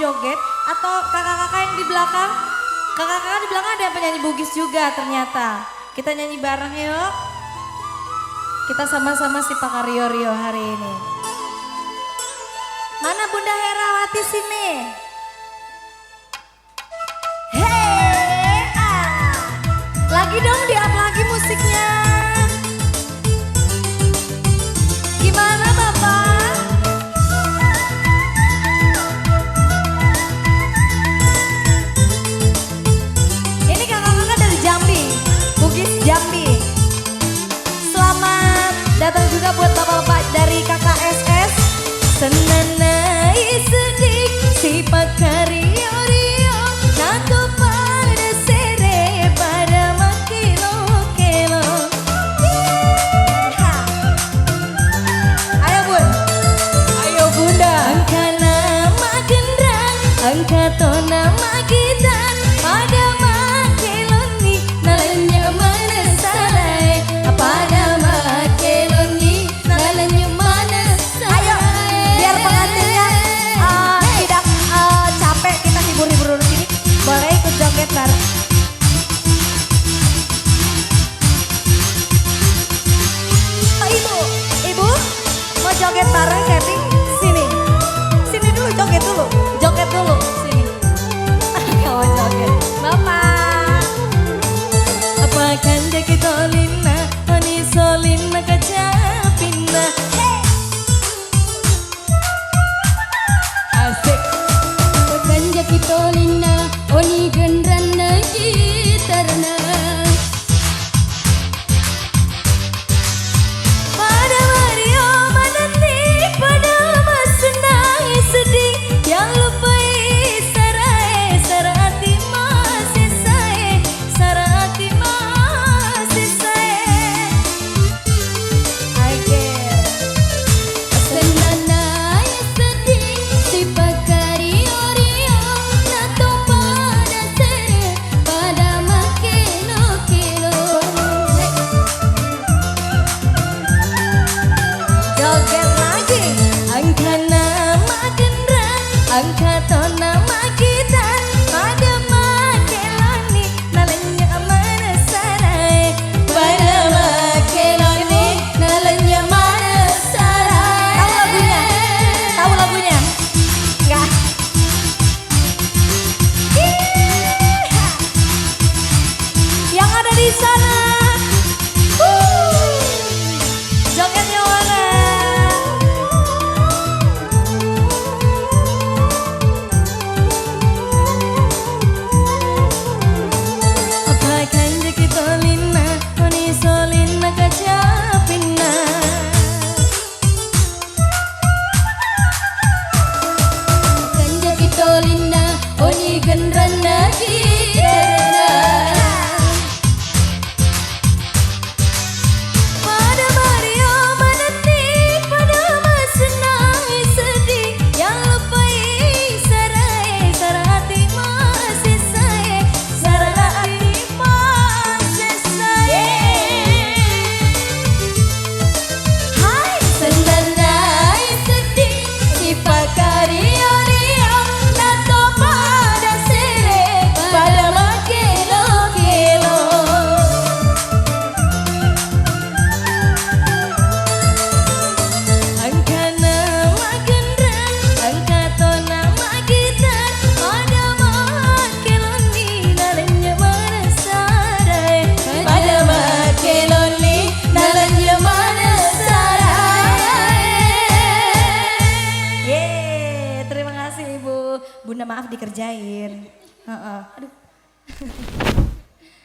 joget atau kakak-kakak yang di belakang? Kakak-kakak di belakang ada yang penyanyi Bugis juga ternyata. Kita nyanyi bareng yuk. Kita sama-sama si Pak Rio hari ini. Mana Bunda Herawati sini? Hei, lagi dong di-up lagi musiknya. Gimana Bapak? Ini kakak-kakak dari Jambi, Bugis Jambi. Selamat datang juga buat bapak-bapak dari KKSS. Senanai sedih si pakario-rio nato pada sere pada makilo-kilo. Ayo bun, ayo bunda. Angka nama gendrang, angka to nama gitar pada makiloni nalanya mana sarai pada makiloni nalanya mana sarai. Ayo biar pengantinnya tidak capek, kita hibur-hibur dulu sini. Boleh ikut joget bareng. Oh, ibu mau joget bareng Kevin? Sini, sini dulu joget dulu, sini. Kawan joget, Bapak. Apa kan dekitolina, oni solina kacapina. Asik. Ganja kitolina, oni gendrana gitarna. Pada Mario menanti, pada mas senang sedih, yang lupai sarai, sarati masih saya, sarati masih saya. Senanai sedih si pakario-rio nato pada sere pada makilo-kilo. Joget lagi. Angka nama gendrang, angka to nama gitar pada makeloni nalanya mana sarai pada makeloni nalanya mana sarai. Tahu lagunya? Enggak. Yang ada di sana. Jogetnya mana? Apa kan dekitolina, oni solina kacapina. Ganja kitolina, oni gendrana gitarna. Pada Mario menanti, pada mas senang sedih, yang lupai sarai, sarati masih saya, sarati masih saya. Hai senanai sedih si pakario-rio nato pada sere pada makilo-kilo. Angka nama gendrang, angka to nama gitar pada makeloni nalanya mana sarai pada makeloni nalanya mana sarai. Yeay, terima kasih Ibu. Bunda maaf dikerjain. Aduh.